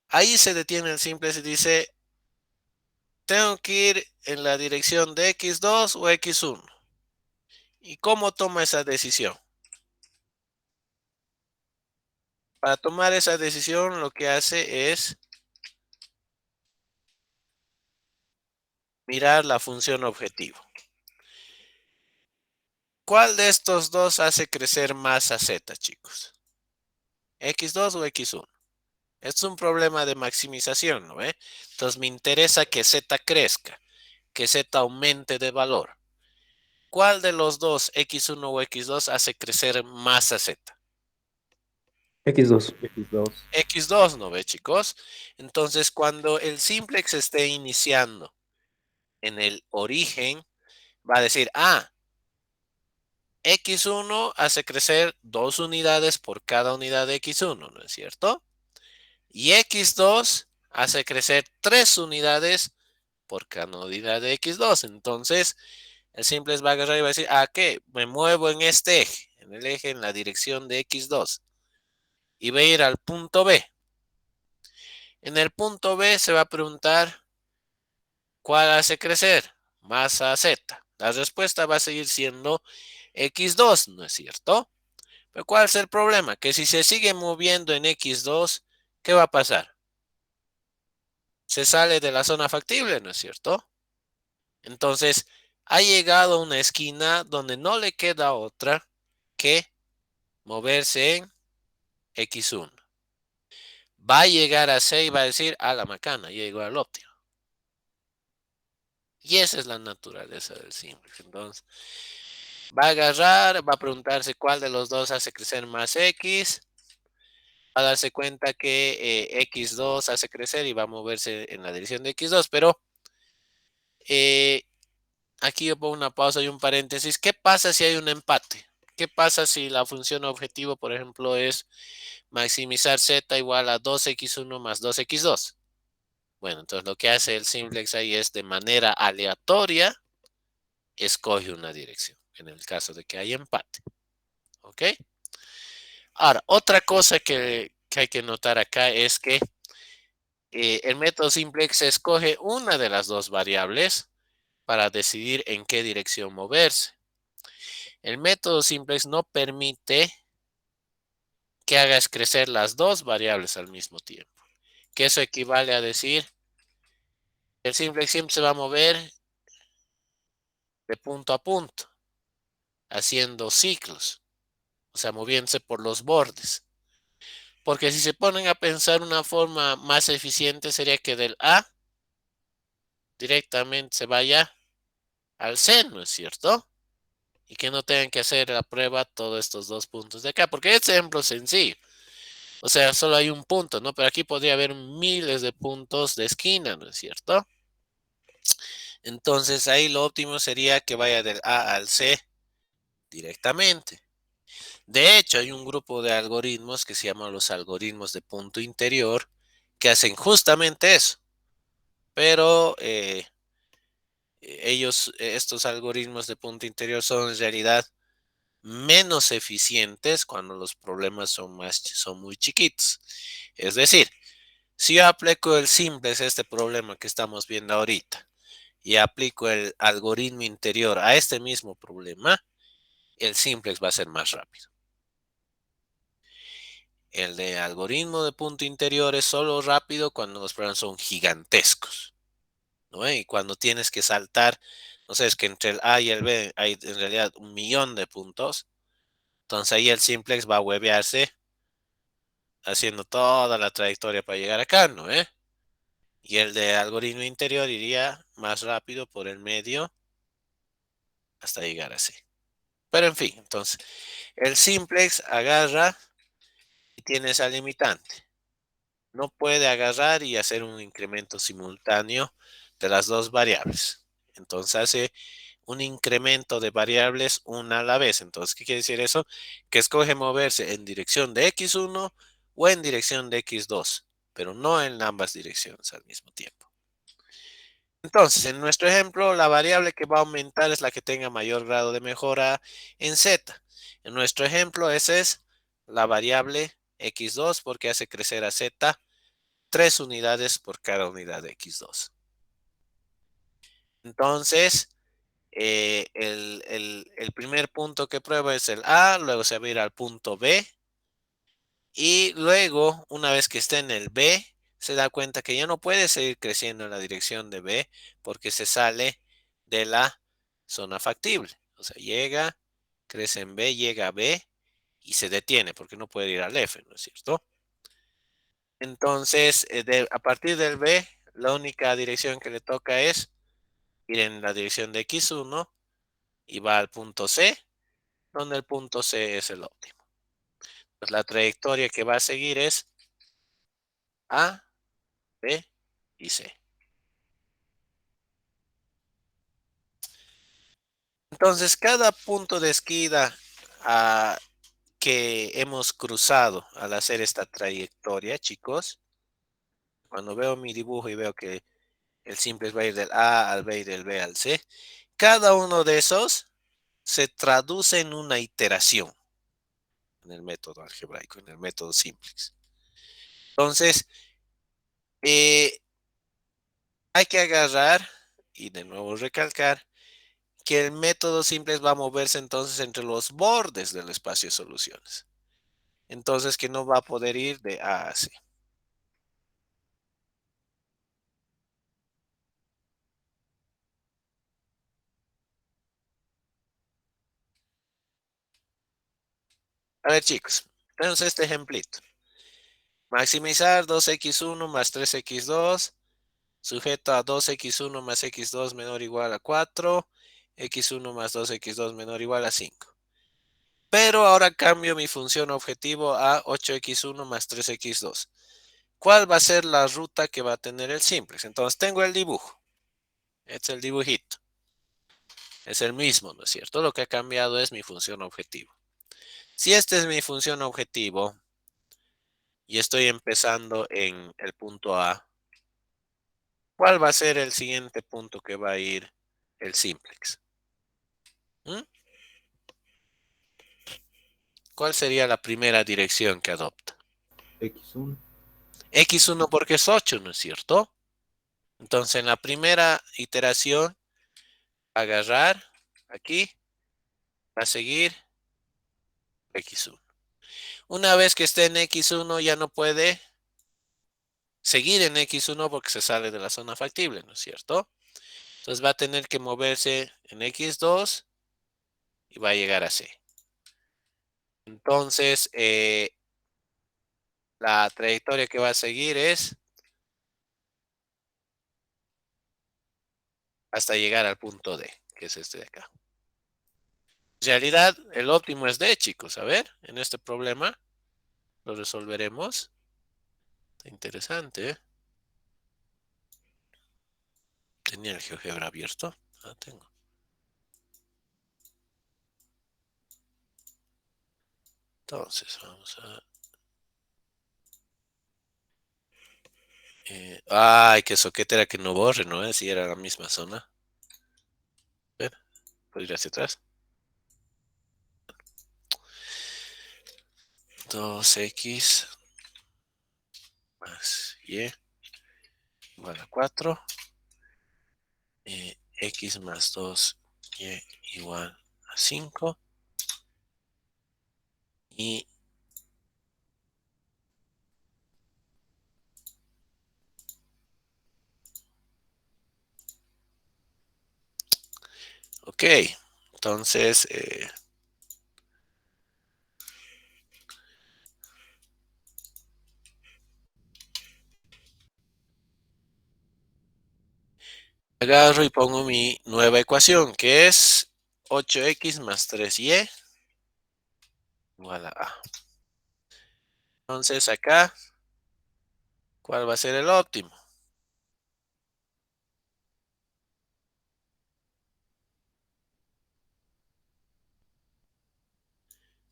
Ahí se detiene el simplex y dice, tengo que ir en la dirección de x2 o x1. ¿Y cómo toma esa decisión? Para tomar esa decisión lo que hace es mirar la función objetivo. ¿Cuál de estos dos hace crecer más a z, chicos? ¿x2 o x1? Es un problema de maximización, ¿no ve? Entonces me interesa que z crezca, que z aumente de valor. ¿Cuál de los dos, x1 o x2, hace crecer más a z? X2. X2, ¿no ve, chicos? Entonces, cuando el simplex esté iniciando en el origen, va a decir, x1 hace crecer 2 unidades por cada unidad de x1, ¿no es cierto? Y x2 hace crecer 3 unidades por cada unidad de x2. Entonces, el simplex va a agarrar y va a decir, ¿qué? Me muevo en este eje, en el eje en la dirección de x2. Y va a ir al punto B. En el punto B se va a preguntar, ¿cuál hace crecer más a z? La respuesta va a seguir siendo x2, ¿no es cierto? Pero ¿cuál es el problema? Que si se sigue moviendo en x2, ¿qué va a pasar? Se sale de la zona factible, ¿no es cierto? Entonces, ha llegado a una esquina donde no le queda otra que moverse en x1. Va a llegar a C y va a decir, a la macana, llegó al óptimo. Y esa es la naturaleza del simplex. Entonces, Va a agarrar, va a preguntarse cuál de los dos hace crecer más X. Va a darse cuenta que X2 hace crecer y va a moverse en la dirección de X2. Pero aquí yo pongo una pausa y un paréntesis. ¿Qué pasa si hay un empate? ¿Qué pasa si la función objetivo, por ejemplo, es maximizar z igual a 2x1 más 2x2? Bueno, entonces lo que hace el simplex ahí es de manera aleatoria, escoge una dirección, en el caso de que haya empate. ¿Ok? Ahora, otra cosa que hay que notar acá es que el método simplex escoge una de las dos variables para decidir en qué dirección moverse. El método simplex no permite que hagas crecer las dos variables al mismo tiempo. Que eso equivale a decir, el simplex siempre se va a mover de punto a punto, haciendo ciclos, o sea, moviéndose por los bordes. Porque si se ponen a pensar una forma más eficiente sería que del A directamente se vaya al C, ¿no es cierto? Y que no tengan que hacer la prueba todos estos dos puntos de acá, porque este ejemplo es sencillo. O sea, solo hay un punto, ¿no? Pero aquí podría haber miles de puntos de esquina, ¿no es cierto? Entonces ahí lo óptimo sería que vaya del A al C directamente. De hecho, hay un grupo de algoritmos que se llaman los algoritmos de punto interior que hacen justamente eso. Pero estos algoritmos de punto interior son en realidad menos eficientes cuando los problemas son muy chiquitos. Es decir, si yo aplico el simplex a este problema que estamos viendo ahorita y aplico el algoritmo interior a este mismo problema, el simplex va a ser más rápido. El de algoritmo de punto interior es solo rápido cuando los problemas son gigantescos, ¿no? Y cuando tienes que saltar, no sé, es que entre el A y el B hay en realidad 1.000.000 de puntos. Entonces ahí el simplex va a huevearse haciendo toda la trayectoria para llegar acá, ¿no? Y el de algoritmo interior iría más rápido por el medio hasta llegar así. Pero en fin, entonces, el simplex agarra y tiene esa limitante. No puede agarrar y hacer un incremento simultáneo de las dos variables. Entonces hace un incremento de variables una a la vez. Entonces, ¿qué quiere decir eso? Que escoge moverse en dirección de x1 o en dirección de x2, pero no en ambas direcciones al mismo tiempo. Entonces, en nuestro ejemplo, la variable que va a aumentar es la que tenga mayor grado de mejora en z. En nuestro ejemplo, esa es la variable x2 porque hace crecer a z 3 unidades por cada unidad de x2. Entonces, el primer punto que prueba es el A, luego se va a ir al punto B y luego, una vez que esté en el B, se da cuenta que ya no puede seguir creciendo en la dirección de B porque se sale de la zona factible. O sea, llega, crece en B, llega a B y se detiene porque no puede ir al F, ¿no es cierto? Entonces, a partir del B, la única dirección que le toca es ir en la dirección de X1 y va al punto C, donde el punto C es el óptimo. Pues la trayectoria que va a seguir es A, B y C. Entonces, cada punto de esquina que hemos cruzado al hacer esta trayectoria, chicos, cuando veo mi dibujo y veo que el simple va a ir del A al B y del B al C, cada uno de esos se traduce en una iteración en el método algebraico, en el método simplex. Entonces, hay que agarrar y de nuevo recalcar que el método simplex va a moverse entonces entre los bordes del espacio de soluciones. Entonces, que no va a poder ir de A a C. A ver, chicos, tenemos este ejemplito. Maximizar 2x1 más 3x2, sujeto a 2x1 más x2 menor o igual a 4, x1 más 2x2 menor o igual a 5. Pero ahora cambio mi función objetivo a 8x1 más 3x2. ¿Cuál va a ser la ruta que va a tener el simplex? Entonces tengo el dibujo. Este es el dibujito. Es el mismo, ¿no es cierto? Lo que ha cambiado es mi función objetivo. Si esta es mi función objetivo y estoy empezando en el punto A, ¿cuál va a ser el siguiente punto que va a ir el simplex? ¿Mm? ¿Cuál sería la primera dirección que adopta? X1. X1 porque es 8, ¿no es cierto? Entonces en la primera iteración, agarrar aquí, va a seguir X1. Una vez que esté en X1 ya no puede seguir en X1 porque se sale de la zona factible, ¿no es cierto? Entonces va a tener que moverse en X2 y va a llegar a C. Entonces, la trayectoria que va a seguir es hasta llegar al punto D, que es este de acá. En realidad, el óptimo es D, chicos. A ver, en este problema lo resolveremos. Está interesante, ¿eh? Tenía el GeoGebra abierto. Ah, tengo. Entonces, vamos a... ay, qué soquete era que no borre, ¿no? Si era la misma zona. A ver, puedo ir hacia atrás. 2x más y igual a 4. X más 2y igual a 5. Y ok, entonces agarro y pongo mi nueva ecuación, que es 8x más 3y igual a A. Entonces acá, ¿cuál va a ser el óptimo?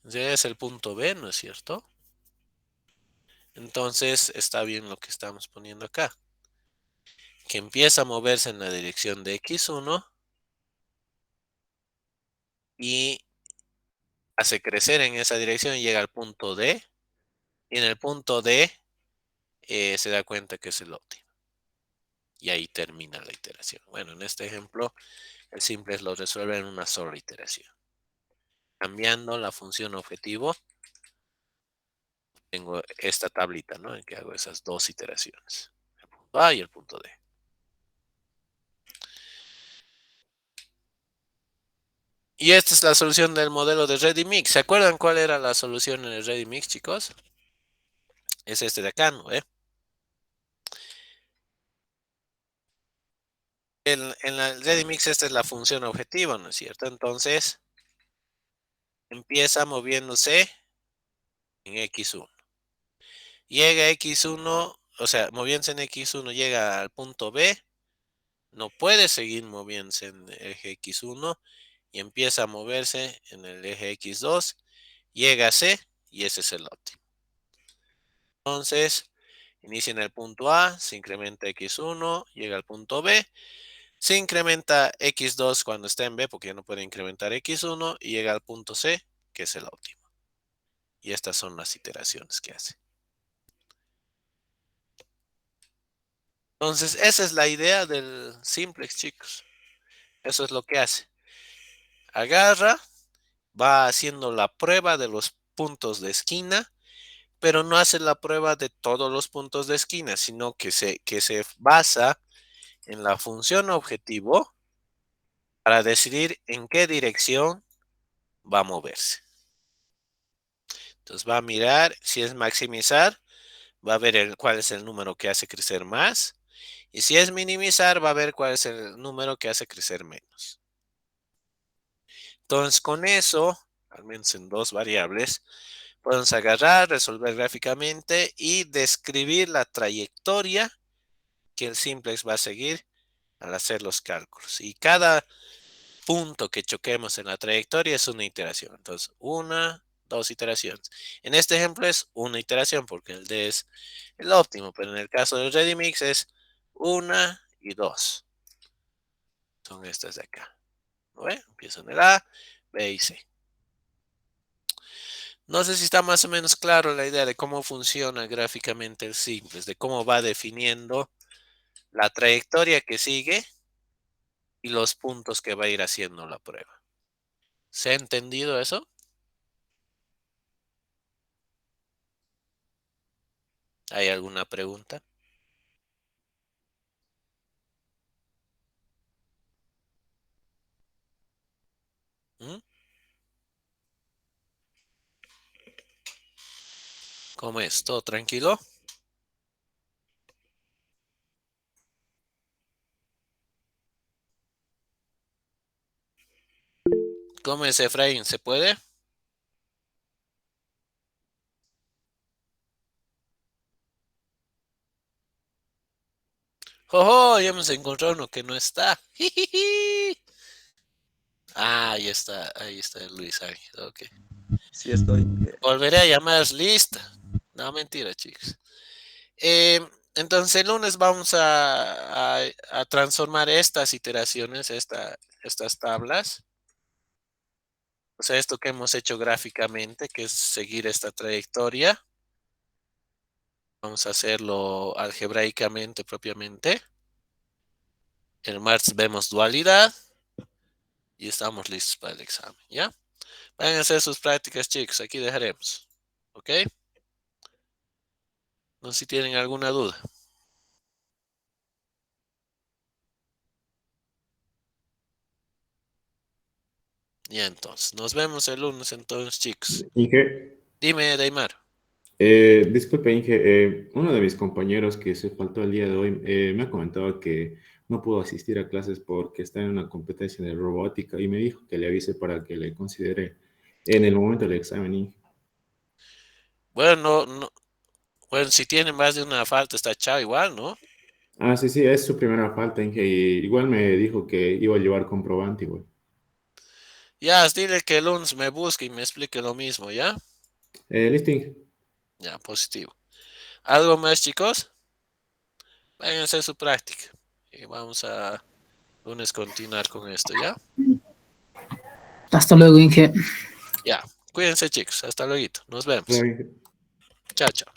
Ese es el punto B, ¿no es cierto? Entonces está bien lo que estamos poniendo acá. Que empieza a moverse en la dirección de X1 y hace crecer en esa dirección y llega al punto D. Y en el punto D se da cuenta que es el óptimo. Y ahí termina la iteración. Bueno, en este ejemplo, el simplex lo resuelve en una sola iteración. Cambiando la función objetivo, tengo esta tablita, ¿no? En que hago esas dos iteraciones. El punto A y el punto D. Y esta es la solución del modelo de ReadyMix. ¿Se acuerdan cuál era la solución en el ReadyMix, chicos? Es este de acá, ¿no? En la ReadyMix esta es la función objetivo, ¿no es cierto? Entonces, empieza moviéndose en X1. Llega a X1, o sea, moviéndose en X1 llega al punto B, no puede seguir moviéndose en el eje X1 y empieza a moverse en el eje X2, llega a C y ese es el óptimo. Entonces, inicia en el punto A, se incrementa X1, llega al punto B, se incrementa X2 cuando está en B porque ya no puede incrementar X1 y llega al punto C, que es el óptimo. Y estas son las iteraciones que hace. Entonces, esa es la idea del simplex, chicos. Eso es lo que hace. Agarra, va haciendo la prueba de los puntos de esquina, pero no hace la prueba de todos los puntos de esquina, sino que se basa en la función objetivo para decidir en qué dirección va a moverse. Entonces va a mirar si es maximizar, va a ver cuál es el número que hace crecer más. Y si es minimizar, va a ver cuál es el número que hace crecer menos. Entonces, con eso, al menos en dos variables, podemos agarrar, resolver gráficamente y describir la trayectoria que el simplex va a seguir al hacer los cálculos. Y cada punto que choquemos en la trayectoria es una iteración. Entonces, una, dos iteraciones. En este ejemplo es una iteración porque el D es el óptimo, pero en el caso del ReadyMix es una y dos. Son estas de acá. ¿No ve? Empiezo en el A, B y C. No sé si está más o menos claro la idea de cómo funciona gráficamente el simplex, de cómo va definiendo la trayectoria que sigue y los puntos que va a ir haciendo la prueba. ¿Se ha entendido eso? ¿Hay alguna pregunta? ¿Mm? ¿Cómo es? ¿Todo tranquilo? ¿Cómo es, Efraín? ¿Se puede? ¡Oh, ya hemos encontrado uno que no está! Ah, ahí está Luis Ángel, ok. Sí estoy. Volveré a llamar lista. No, mentira, chicos. Entonces el lunes vamos a transformar estas iteraciones, estas tablas. O sea, esto que hemos hecho gráficamente, que es seguir esta trayectoria. Vamos a hacerlo algebraicamente propiamente. El martes vemos dualidad. Y estamos listos para el examen, ¿ya? Vayan a hacer sus prácticas, chicos. Aquí dejaremos. ¿Ok? No sé si tienen alguna duda. Ya entonces. Nos vemos el lunes entonces, chicos. Inge, Dime, Deimar. disculpe, Inge, uno de mis compañeros que se faltó el día de hoy me ha comentado que no pudo asistir a clases porque está en una competencia de robótica y me dijo que le avise para que le considere en el momento del examen, Inge. Bueno, bueno, si tienen más de una falta, está chao igual, ¿no? Ah, sí, sí, es su primera falta, Inge, y igual me dijo que iba a llevar comprobante, igual. Ya, dile que el lunes me busque y me explique lo mismo, ¿ya? Listo, Inge. Ya, positivo. ¿Algo más, chicos? Vayan a hacer su práctica. Y vamos a lunes continuar con esto, ¿ya? Hasta luego, Inge. Ya. Cuídense, chicos. Hasta luego. Nos Claro, vemos. Inge. Chao, chao.